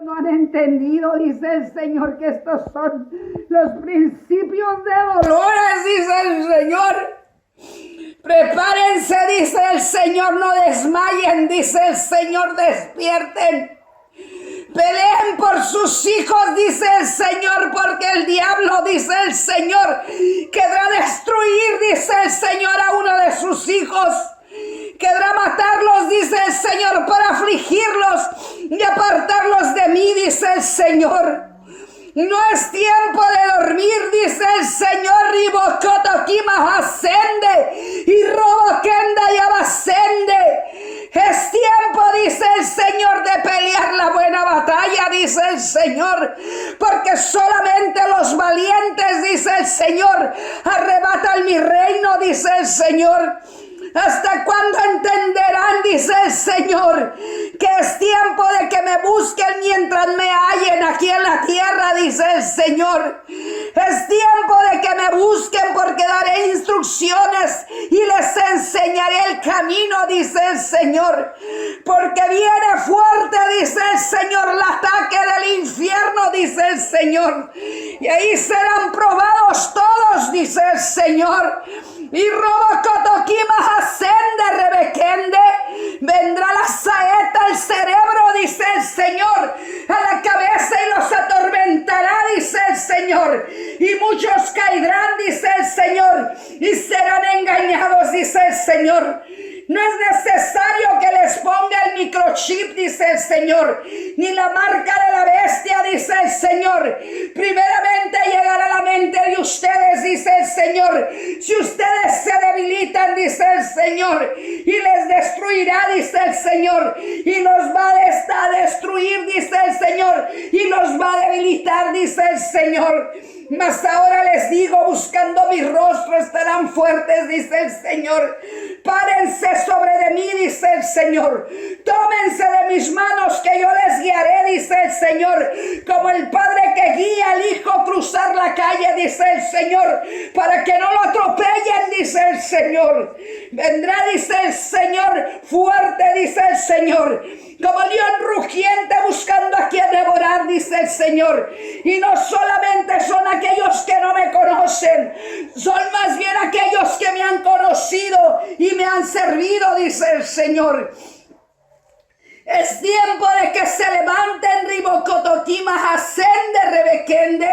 No han entendido, dice el Señor, que estos son los principios de dolores, dice el Señor. Prepárense, dice el Señor, no desmayen, dice el Señor, despierten. Peleen por sus hijos, dice el Señor, porque el diablo, dice el Señor, querrá destruir, dice el Señor, a uno de sus hijos. Querrá matarlos, dice el Señor, para afligirlos y apartarlos de mí, dice el Señor. No es tiempo de dormir, dice el Señor. Ribocotokima ascende y robokenda y abascende. Es tiempo, dice el Señor, de pelear la buena batalla, dice el Señor. Porque solamente los valientes, dice el Señor, arrebatan mi reino, dice el Señor. ¿Hasta cuándo entenderán, dice el Señor, que es tiempo de que me busquen mientras me hallen aquí en la tierra, dice el Señor? Es tiempo de que me busquen porque daré instrucciones y les enseñaré el camino, dice el Señor. Porque viene fuerte, dice el Señor, el ataque del infierno, dice el Señor. Y ahí serán probados todos, dice el Señor. Y Robocotokima ascende, rebequende, vendrá la saeta al cerebro, dice el Señor, a la cabeza y los atormentará, dice el Señor. Y muchos caerán, dice el Señor, y serán engañados, dice el Señor. No es necesario que les ponga el microchip, dice el Señor, ni la marca de la bestia, dice el Señor. Primeramente llegará a la mente de ustedes, dice el Señor. Si ustedes se debilitan, dice el Señor, y les destruirá, dice el Señor, y los va a destruir, dice el Señor, y los va a debilitar, dice el Señor. Mas ahora les digo, buscando mi rostro estarán fuertes, dice el Señor. Párense sobre de mí, dice el Señor. Tómense de mis manos que yo les guiaré, dice el Señor. Como el padre que guía al hijo a cruzar la calle, dice el Señor, para que no lo atropellen, dice el Señor. Vendrá, dice el Señor, fuerte, dice el Señor. Como león rugiente buscando a quien devorar, dice el Señor. Y no solamente son aquellos que no me conocen, son más bien aquellos que me han conocido y me han servido, dice el Señor. Es tiempo de que se levanten, Ribocotokima ascende, rebequende.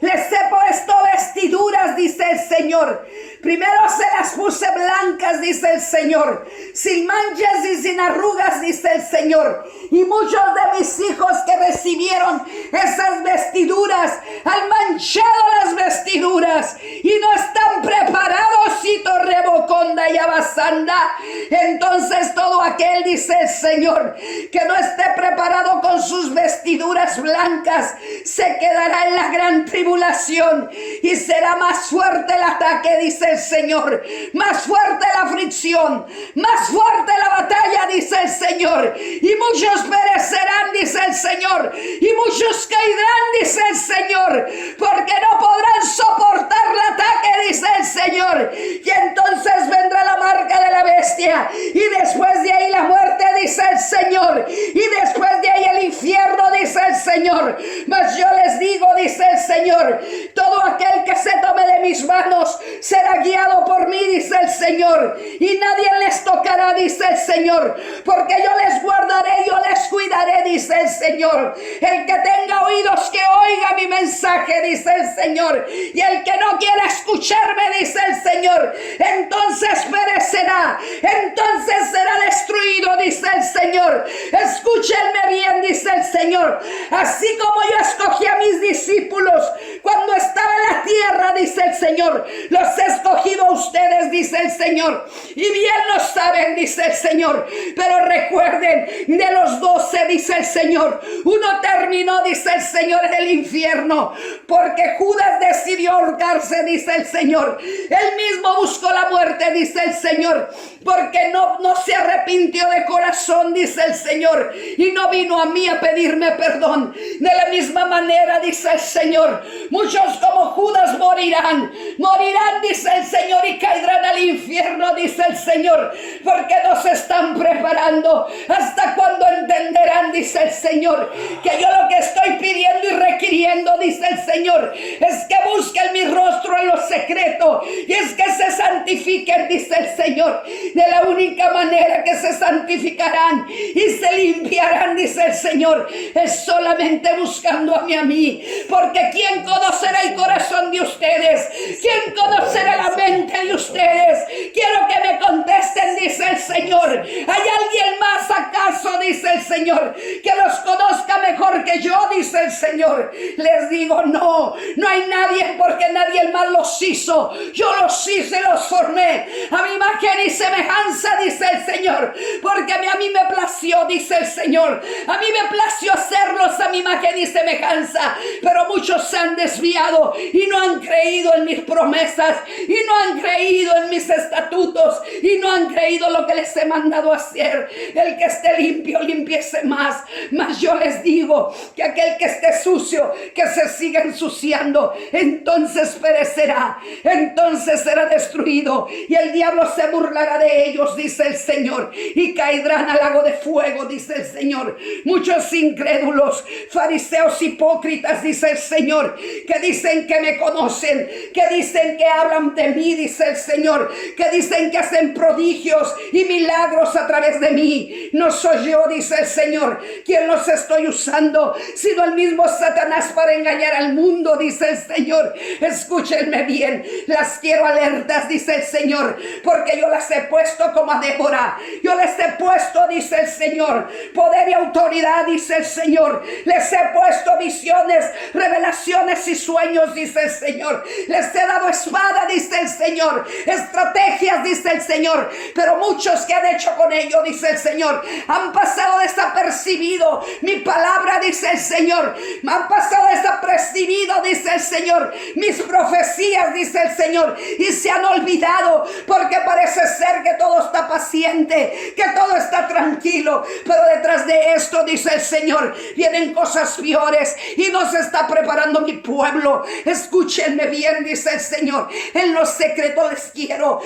Les he puesto vestiduras, dice el Señor. Primero se las puse blancas, dice el Señor, sin manchas y sin arrugas, dice el Señor. Y muchos de mis hijos que recibieron esas vestiduras han manchado las vestiduras y no están preparados, cito reboconda y abasanda. Entonces todo aquel, dice el Señor, que no esté preparado con sus vestiduras blancas, se quedará en la gran tribulación y será más fuerte el ataque, dice el Señor, más fuerte la aflicción, más fuerte la batalla, dice el Señor, y muchos perecerán, dice el Señor, y muchos caerán, dice el Señor, porque no podrán soportar el ataque, dice el Señor. Y entonces vendrá la marca de la bestia, y después de ahí la muerte, dice el Señor, y después de ahí el infierno, dice el Señor. Mas yo les digo, dice el Señor, todo aquel que se tome de mis manos será guiado por mí, dice el Señor, y nadie les tocará, dice el Señor, porque yo les guardaré, yo les cuidaré, dice el Señor. El que tenga oídos que oiga mi mensaje, dice el Señor, y el que no quiera escucharme, dice el Señor, entonces perecerá, entonces será destruido, dice el Señor. Escúchenme bien, dice el Señor, así como yo escogí a mis discípulos cuando estaba en la tierra, dice el Señor, los he escogido a ustedes, dice el Señor, y bien lo saben, dice el Señor. Pero recuerden, de los 12, dice el Señor, uno terminó, dice el Señor, en el infierno, porque Judas decidió ahorcarse, dice el Señor. Él mismo buscó la muerte, dice el Señor, porque no se arrepintió de corazón, dice el Señor, y no vino a mí a pedirme perdón. De la misma manera, dice el Señor, muchos como Judas Judas morirán, dice el Señor, y caerán al infierno, dice el Señor, porque no se están preparando. ¿Hasta cuándo entenderán, dice el Señor, que yo lo que estoy pidiendo y requiriendo, dice el Señor, es que busquen mi rostro en lo secreto, y es que se santifiquen, dice el Señor? De la única manera que se santificarán y se limpiarán, dice el Señor, es solamente buscando a mí, porque ¿quién conocerá el corazón de ustedes? ¿Quién conocerá la mente de ustedes? Quiero que me contesten, dice el Señor. ¿Hay alguien más acaso, dice el Señor, que los conozca mejor que yo, dice el Señor? Les digo, no hay nadie, porque nadie más los hizo. Yo los hice, los formé a mi imagen y semejanza, dice el Señor, porque a mí me plació, dice el Señor. A mí me plació hacerlos a mi imagen y semejanza, pero muchos se han desviado y no han creído en mis promesas, y no han creído en mis estatutos, y no han creído lo que les he mandado hacer. El que esté limpio, limpiese más. Mas yo les digo que aquel que esté sucio, que se siga ensuciando, entonces perecerá, entonces será destruido, y el diablo se burlará de ellos, dice el Señor, y caerán al lago de fuego, dice el Señor. Muchos incrédulos, fariseos hipócritas, dice el Señor, que dicen que me conocen, que dicen que hablan de mí, dice el Señor, que dicen que hacen prodigios y milagros a través de mí. No soy yo, dice el Señor, quien los estoy usando, sino el mismo Satanás para engañar al mundo, dice el Señor. Escúchenme bien, las quiero alertas, dice el Señor, porque yo las he puesto como a Débora. Yo les he puesto, dice el Señor, poder y autoridad, dice el Señor. Les he puesto visiones, revelaciones y sueños, dice el Señor. Les he dado espada, dice el Señor, estrategias, dice el Señor, pero muchos que han hecho con ello, dice el Señor, han pasado desapercibido mi palabra, dice el Señor. Han pasado desapercibido, dice el Señor, mis profecías, dice el Señor, y se han olvidado, porque parece ser que todo está paciente, que todo está tranquilo, pero detrás de esto, dice el Señor, vienen cosas peores, y no se está preparando mi pueblo. Escúchenme bien, dice el Señor, en lo secreto les quiero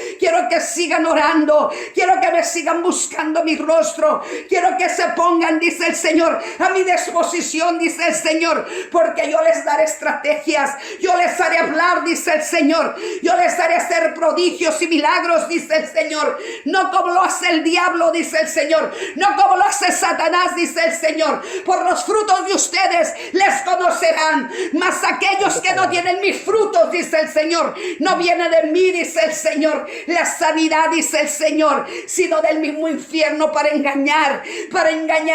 que sigan orando, quiero que me sigan buscando mi rostro, quiero que se pongan, dice el Señor, a mi disposición, dice el Señor, porque yo les daré estrategias, yo les haré hablar, dice el Señor, yo les haré hacer prodigios y milagros, dice el Señor, no como lo hace el diablo, dice el Señor, no como lo hace Satanás, dice el Señor. Por los frutos de ustedes les conocerán, mas aquellos que no tienen mis frutos, dice el Señor, no viene de mí, dice el Señor, la sanidad, dice el Señor, sino del mismo infierno, para engañar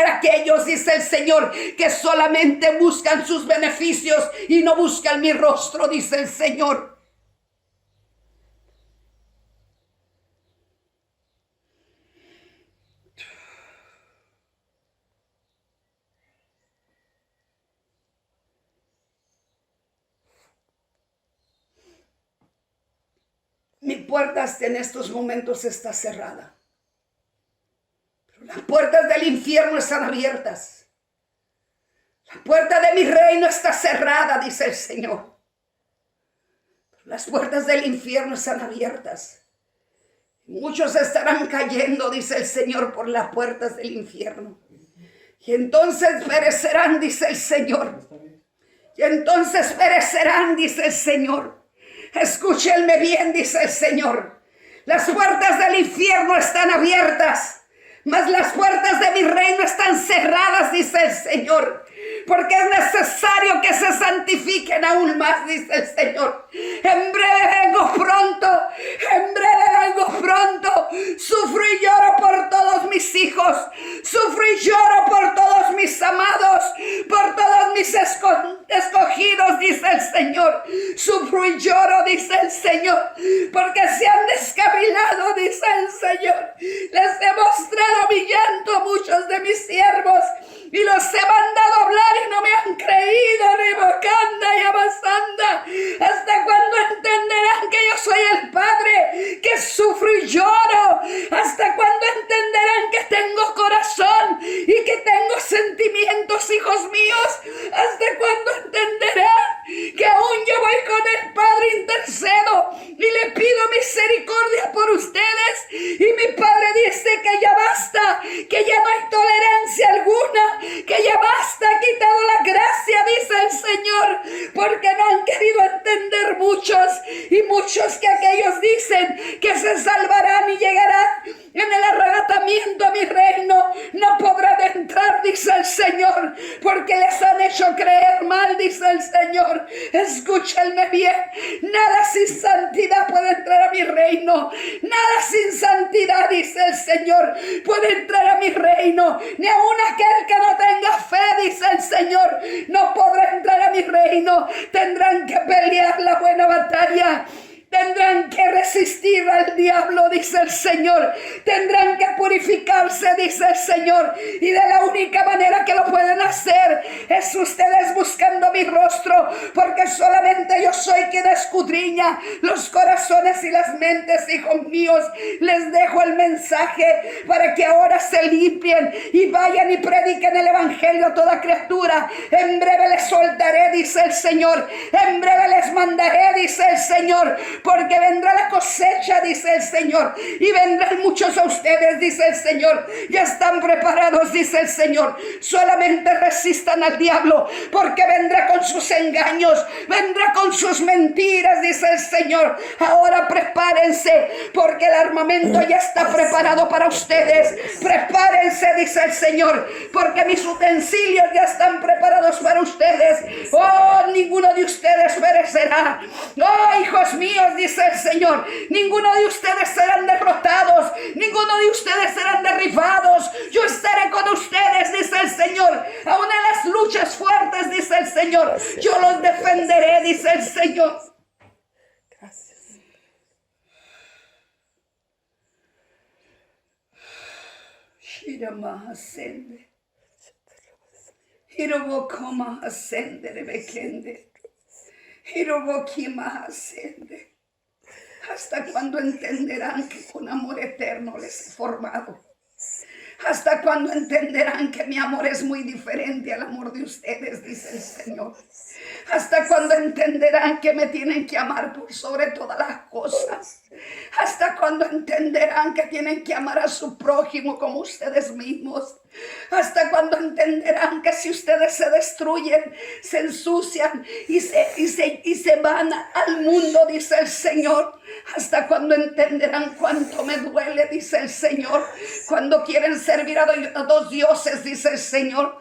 a aquellos, dice el Señor, que solamente buscan sus beneficios y no buscan mi rostro, dice el Señor. Mi puerta en estos momentos está cerrada, pero las puertas del infierno están abiertas. La puerta de mi reino está cerrada, dice el Señor, pero las puertas del infierno están abiertas. Muchos estarán cayendo, dice el Señor, por las puertas del infierno, y entonces perecerán, dice el Señor, y entonces perecerán, dice el Señor. Escúchenme bien, dice el Señor, las puertas del infierno están abiertas, mas las puertas de mi reino están cerradas, dice el Señor, porque es necesario que se santifiquen aún más, dice el Señor. En breve vengo pronto, en breve vengo pronto. Sufro y lloro por todos mis hijos, sufro y lloro por todos mis amados, por todos mis escogidos, dice el Señor. Sufro y lloro, dice el Señor, porque se han descabelado, dice el Señor. Les he mostrado mi llanto a muchos de mis siervos y los he mandado a hablar y no me han creído, ni bocanda y abasanda. ¿Hasta cuándo entenderán que yo soy el Padre, que sufro y lloro? ¿Hasta cuándo entenderán que tengo corazón y que tengo sentimientos, hijos míos? ¿Hasta cuándo entenderán que aún yo voy con el Padre intercedo y le pido misericordia por ustedes. Y mi Padre dice que ya basta, que ya no hay tolerancia alguna, que ya basta, ha quitado la gracia, dice el Señor, porque no han querido entender muchos, y muchos que aquellos dicen que se salvarán y llegarán en el arrebatamiento a mi reino, no podrán entrar, dice el Señor, porque les han hecho creer mal, dice el Señor. Escúchenme bien, nada sin santidad puede entrar a mi reino, nada sin santidad, dice el Señor, puede entrar a mi reino, ni aun aquel que no tenga fe, dice el Señor, no podrá entrar a mi reino. Tendrán que pelear la buena batalla. Tendrán que resistir al diablo, dice el Señor. Tendrán que purificarse, dice el Señor. Y de la única manera que lo pueden hacer es ustedes buscando mi rostro, porque solamente yo soy quien escudriña los corazones y las mentes, hijos míos. Les dejo el mensaje para que ahora se limpien y vayan y prediquen el evangelio a toda criatura. En breve les soltaré, dice el Señor. En breve les mandaré, dice el Señor. Porque vendrá la cosecha, dice el Señor, y vendrán muchos a ustedes, dice el Señor. Ya están preparados, dice el Señor. Solamente resistan al diablo, porque vendrá con sus engaños, vendrá con sus mentiras, dice el Señor. Ahora prepárense, porque el armamento ya está preparado para ustedes. Prepárense, dice el Señor, porque mis utensilios ya están preparados para ustedes. Oh, ninguno de ustedes perecerá. Oh, hijos míos, dice el Señor, ninguno de ustedes serán derrotados, ninguno de ustedes serán derribados. Yo estaré con ustedes, dice el Señor, aún en las luchas fuertes, dice el Señor. Gracias. Yo los defenderé, dice el Señor. Gracias. Shirama ascende, Hirobokoma ascende, Rebekende, Hirobokima ascende. ¿Hasta cuándo entenderán que con amor eterno les he formado? ¿Hasta cuándo entenderán que mi amor es muy diferente al amor de ustedes? Dice el Señor. ¿Hasta cuándo entenderán que me tienen que amar por sobre todas las cosas? ¿Hasta cuándo entenderán que tienen que amar a su prójimo como ustedes mismos? ¿Hasta cuándo entenderán que si ustedes se destruyen, se ensucian y se van al mundo, dice el Señor? ¿Hasta cuándo entenderán cuánto me duele, dice el Señor, cuando quieren servir a dos dioses, dice el Señor?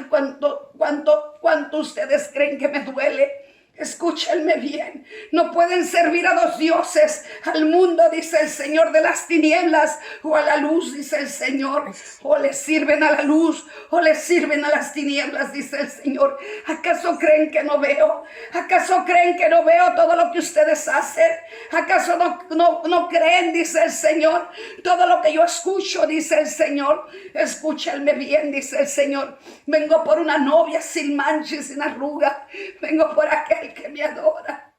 ¿Cuánto ustedes creen que me duele? Escúchenme bien, no pueden servir a dos dioses, al mundo, dice el Señor, de las tinieblas, o a la luz, dice el Señor. O les sirven a la luz o les sirven a las tinieblas, dice el Señor. ¿Acaso creen que no veo? ¿Acaso creen que no veo todo lo que ustedes hacen? ¿Acaso no creen, dice el Señor, todo lo que yo escucho, dice el Señor? Escúchenme bien, dice el Señor. Vengo por una novia sin mancha y sin arruga. Vengo por aquel que me adora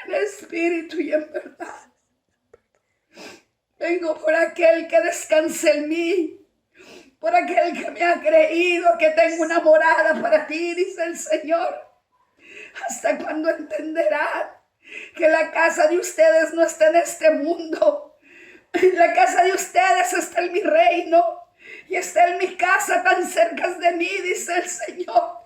en espíritu y en verdad. Vengo por aquel que descansa en mí, por aquel que me ha creído que tengo una morada para ti, dice el Señor. ¿Hasta cuándo entenderán que la casa de ustedes no está en este mundo? La casa de ustedes está en mi reino. Y está en mi casa tan cerca de mí, dice el Señor,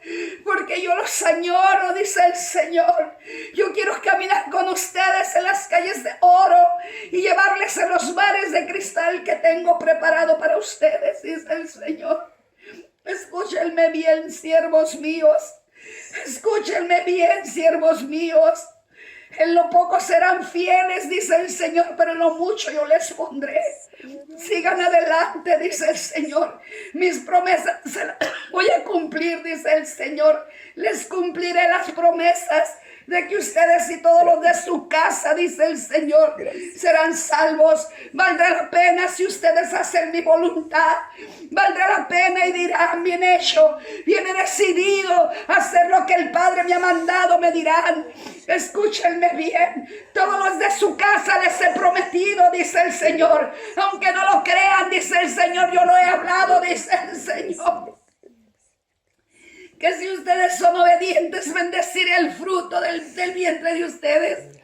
porque yo los añoro, dice el Señor. Yo quiero caminar con ustedes en las calles de oro y llevarles en los mares de cristal que tengo preparado para ustedes, dice el Señor. Escúchenme bien, siervos míos. Escúchenme bien, siervos míos. En lo poco serán fieles, dice el Señor, pero en lo mucho yo les pondré. Sigan adelante, dice el Señor. Mis promesas se las voy a cumplir, dice el Señor. Les cumpliré las promesas de que ustedes y todos los de su casa, dice el Señor, serán salvos. Valdrá la pena si ustedes hacen mi voluntad. Valdrá la pena y dirán: bien hecho, bien he decidido hacer lo que el Padre me ha mandado, me dirán. Escúchenme bien, todos los de su casa les he prometido, dice el Señor. Aunque no lo crean, dice el Señor, yo lo he hablado, dice el Señor. Que si ustedes son obedientes, bendeciré el fruto del vientre de ustedes.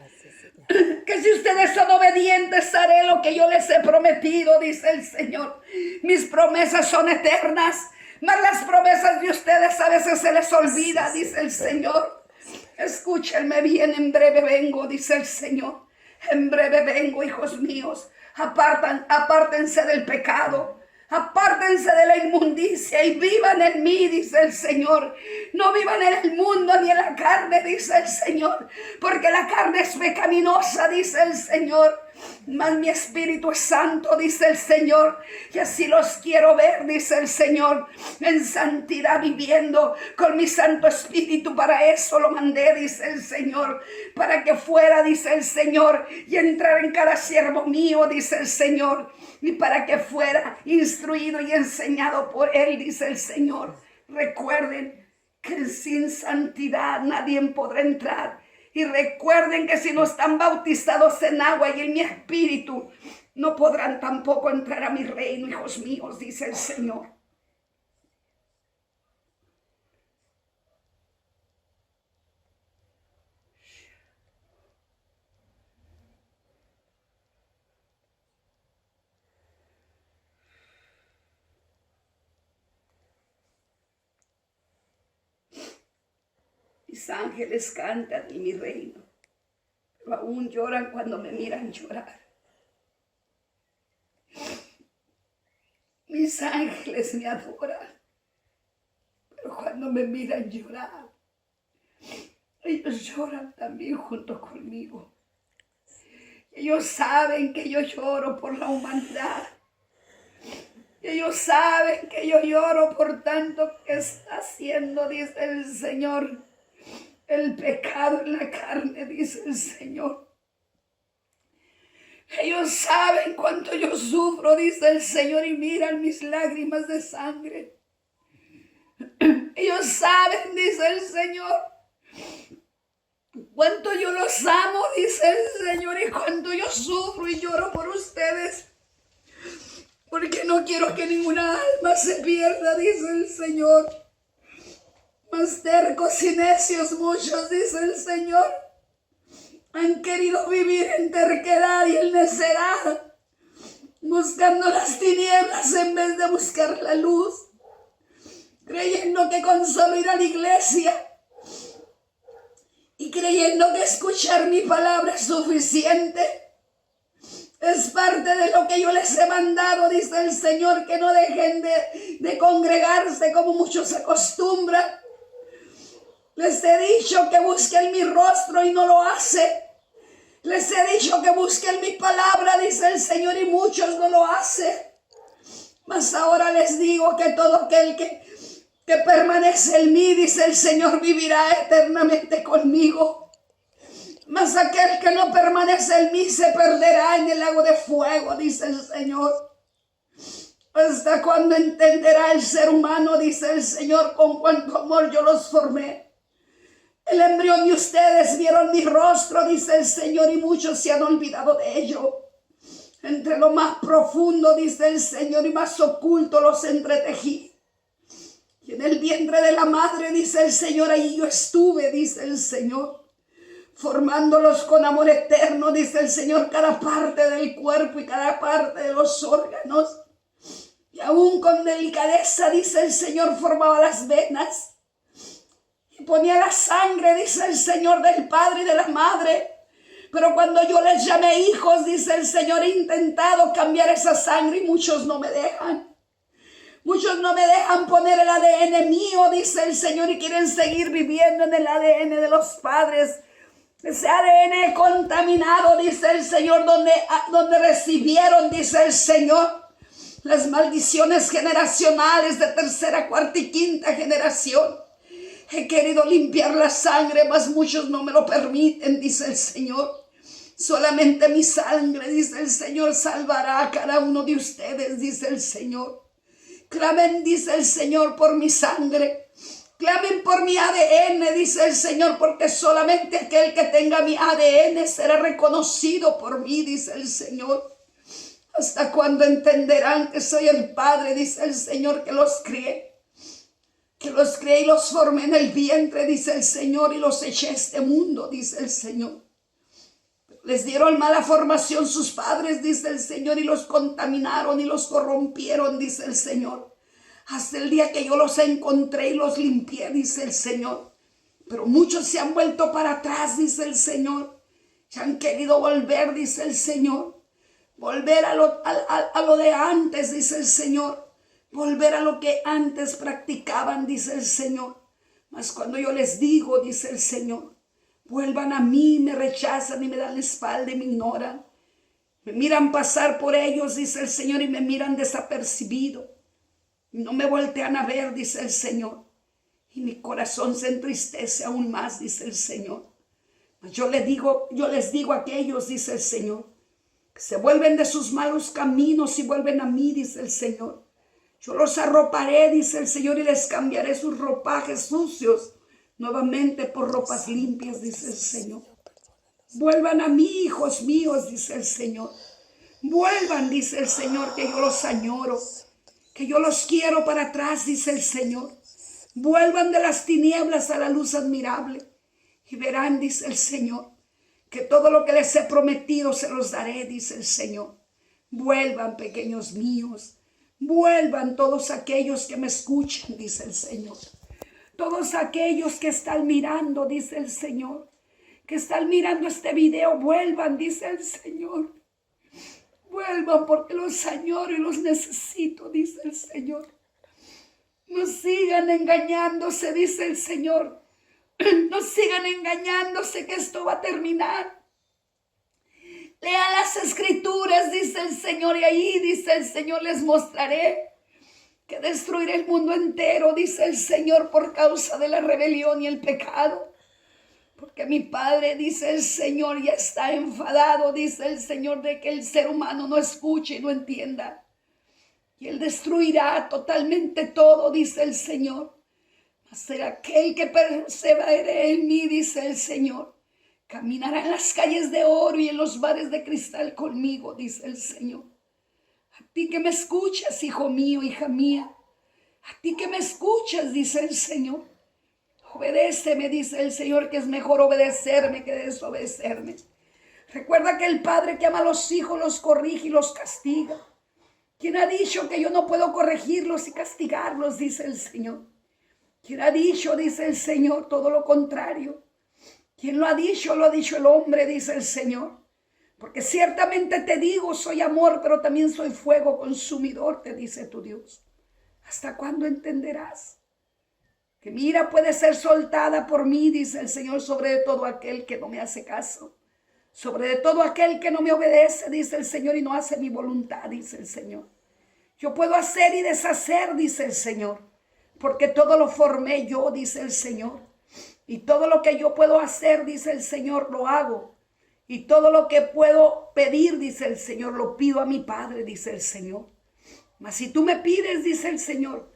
Que si ustedes son obedientes, haré lo que yo les he prometido, dice el Señor. Mis promesas son eternas, mas las promesas de ustedes a veces se les olvida, dice el Señor. Escúchenme bien, en breve vengo, dice el Señor. En breve vengo, hijos míos. Apártense del pecado. Apártense de la inmundicia y vivan en mí, dice el Señor. No vivan en el mundo ni en la carne, dice el Señor, porque la carne es pecaminosa, dice el Señor. Mas mi espíritu es santo, dice el Señor, y así los quiero ver, dice el Señor, en santidad viviendo con mi Santo Espíritu. Para eso lo mandé, dice el Señor, para que fuera, dice el Señor, y entrar en cada siervo mío, dice el Señor, y para que fuera instruido y enseñado por Él, dice el Señor. Recuerden que sin santidad nadie podrá entrar. Y recuerden que si no están bautizados en agua y en mi espíritu, no podrán tampoco entrar a mi reino, hijos míos, dice el Señor. Mis ángeles cantan en mi reino, pero aún lloran cuando me miran llorar. Mis ángeles me adoran, pero cuando me miran llorar, ellos lloran también junto conmigo. Ellos saben que yo lloro por la humanidad. Ellos saben que yo lloro por tanto que está haciendo, dice el Señor, el pecado en la carne, dice el Señor. Ellos saben cuánto yo sufro, dice el Señor, y miran mis lágrimas de sangre. Ellos saben, dice el Señor, cuánto yo los amo, dice el Señor, y cuánto yo sufro y lloro por ustedes, porque no quiero que ninguna alma se pierda, dice el Señor. Mas tercos y necios muchos, dice el Señor, han querido vivir en terquedad y en necedad, buscando las tinieblas en vez de buscar la luz, creyendo que con solo ir a la iglesia y creyendo que escuchar mi palabra es suficiente. Es parte de lo que yo les he mandado, dice el Señor, que no dejen de congregarse como muchos se acostumbran. Les he dicho que busquen mi rostro y no lo hacen. Les he dicho que busquen mi palabra, dice el Señor, y muchos no lo hacen. Mas ahora les digo que todo aquel que permanece en mí, dice el Señor, vivirá eternamente conmigo. Mas aquel que no permanece en mí se perderá en el lago de fuego, dice el Señor. ¿Hasta cuándo entenderá el ser humano, dice el Señor, con cuánto amor yo los formé? El embrión de ustedes vieron mi rostro, dice el Señor, y muchos se han olvidado de ello. Entre lo más profundo, dice el Señor, y más oculto los entretejí. Y en el vientre de la madre, dice el Señor, ahí yo estuve, dice el Señor, formándolos con amor eterno, dice el Señor, cada parte del cuerpo y cada parte de los órganos. Y aún con delicadeza, dice el Señor, formaba las venas. Y ponía la sangre, dice el Señor, del padre y de la madre. Pero cuando yo les llamé hijos, dice el Señor, he intentado cambiar esa sangre y muchos no me dejan. Muchos no me dejan poner el ADN mío, dice el Señor, y quieren seguir viviendo en el ADN de los padres. Ese ADN contaminado, dice el Señor, donde recibieron, dice el Señor, las maldiciones generacionales de tercera, cuarta y quinta generación. He querido limpiar la sangre, mas muchos no me lo permiten, dice el Señor. Solamente mi sangre, dice el Señor, salvará a cada uno de ustedes, dice el Señor. Clamen, dice el Señor, por mi sangre. Clamen por mi ADN, dice el Señor, porque solamente aquel que tenga mi ADN será reconocido por mí, dice el Señor. ¿Hasta cuándo entenderán que soy el Padre, dice el Señor, que los crié? Que los crié y los formé en el vientre, dice el Señor, y los eché a este mundo, dice el Señor. Pero Les dieron mala formación sus padres, dice el Señor, y los contaminaron y los corrompieron, dice el Señor. Hasta el día que yo los encontré y los limpié, dice el Señor. Pero muchos se han vuelto para atrás, dice el Señor. Se han querido volver, dice el Señor. Volver a lo de antes, dice el Señor. Volver a lo que antes practicaban, dice el Señor. Mas cuando yo les digo, dice el Señor, vuelvan a mí, me rechazan y me dan la espalda y me ignoran. Me miran pasar por ellos, dice el Señor, y me miran desapercibido. No me voltean a ver, dice el Señor. Y mi corazón se entristece aún más, dice el Señor. Mas yo les digo a aquellos, dice el Señor, que se vuelven de sus malos caminos y vuelven a mí, dice el Señor. Yo los arroparé, dice el Señor, y les cambiaré sus ropajes sucios nuevamente por ropas limpias, dice el Señor. Vuelvan a mí, hijos míos, dice el Señor. Vuelvan, dice el Señor, que yo los añoro, que yo los quiero para atrás, dice el Señor. Vuelvan de las tinieblas a la luz admirable y verán, dice el Señor, que todo lo que les he prometido se los daré, dice el Señor. Vuelvan, pequeños míos. Vuelvan todos aquellos que me escuchan, dice el Señor. Todos aquellos que están mirando, dice el Señor, que están mirando este video, vuelvan, dice el Señor. Vuelvan porque los añoro y los necesito, dice el Señor. No sigan engañándose, dice el Señor. No sigan engañándose que esto va a terminar. Lean las escrituras, dice el Señor, y ahí, dice el Señor, les mostraré que destruiré el mundo entero, dice el Señor, por causa de la rebelión y el pecado. Porque mi Padre, dice el Señor, ya está enfadado, dice el Señor, de que el ser humano no escuche y no entienda. Y Él destruirá totalmente todo, dice el Señor. Mas será aquel que persevere en mí, dice el Señor. Caminará en las calles de oro y en los bares de cristal conmigo, dice el Señor. A ti que me escuchas, hijo mío, hija mía. A ti que me escuchas, dice el Señor. Obedéceme, dice el Señor, que es mejor obedecerme que desobedecerme. Recuerda que el Padre que ama a los hijos los corrige y los castiga. ¿Quién ha dicho que yo no puedo corregirlos y castigarlos? Dice el Señor. ¿Quién ha dicho, dice el Señor, todo lo contrario? ¿Quién lo ha dicho el hombre, dice el Señor. Porque ciertamente te digo, soy amor, pero también soy fuego consumidor, te dice tu Dios. ¿Hasta cuándo entenderás? Que mi ira puede ser soltada por mí, dice el Señor, sobre todo aquel que no me hace caso. Sobre todo aquel que no me obedece, dice el Señor, y no hace mi voluntad, dice el Señor. Yo puedo hacer y deshacer, dice el Señor, porque todo lo formé yo, dice el Señor. Y todo lo que yo puedo hacer, dice el Señor, lo hago. Y todo lo que puedo pedir, dice el Señor, lo pido a mi Padre, dice el Señor. Mas si tú me pides, dice el Señor,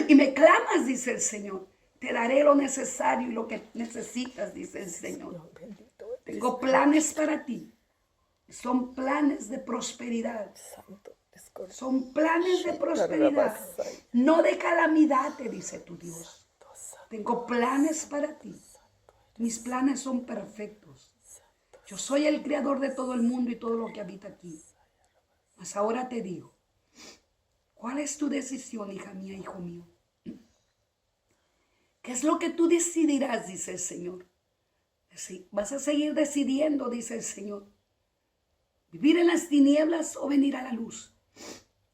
y me clamas, dice el Señor, te daré lo necesario y lo que necesitas, dice el Señor. Tengo planes para ti. Son planes de prosperidad. Son planes de prosperidad, no de calamidad, te dice tu Dios. Tengo planes para ti. Mis planes son perfectos. Yo soy el creador de todo el mundo y todo lo que habita aquí. Mas ahora te digo, ¿cuál es tu decisión, hija mía, hijo mío? ¿Qué es lo que tú decidirás? Dice el Señor. Vas a seguir decidiendo, dice el Señor. ¿Vivir en las tinieblas o venir a la luz?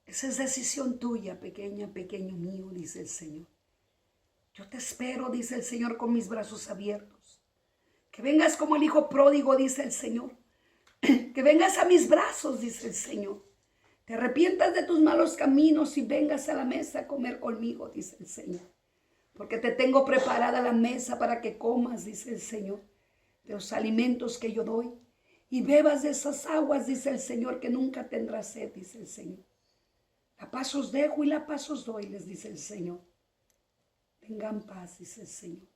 Esa es decisión tuya, pequeña, pequeño mío, dice el Señor. Yo te espero, dice el Señor, con mis brazos abiertos. Que vengas como el hijo pródigo, dice el Señor. Que vengas a mis brazos, dice el Señor. Te arrepientas de tus malos caminos y vengas a la mesa a comer conmigo, dice el Señor. Porque te tengo preparada la mesa para que comas, dice el Señor, de los alimentos que yo doy. Y bebas de esas aguas, dice el Señor, que nunca tendrás sed, dice el Señor. La paz os dejo y la paz os doy, les dice el Señor. Tengan paz, dice el Señor.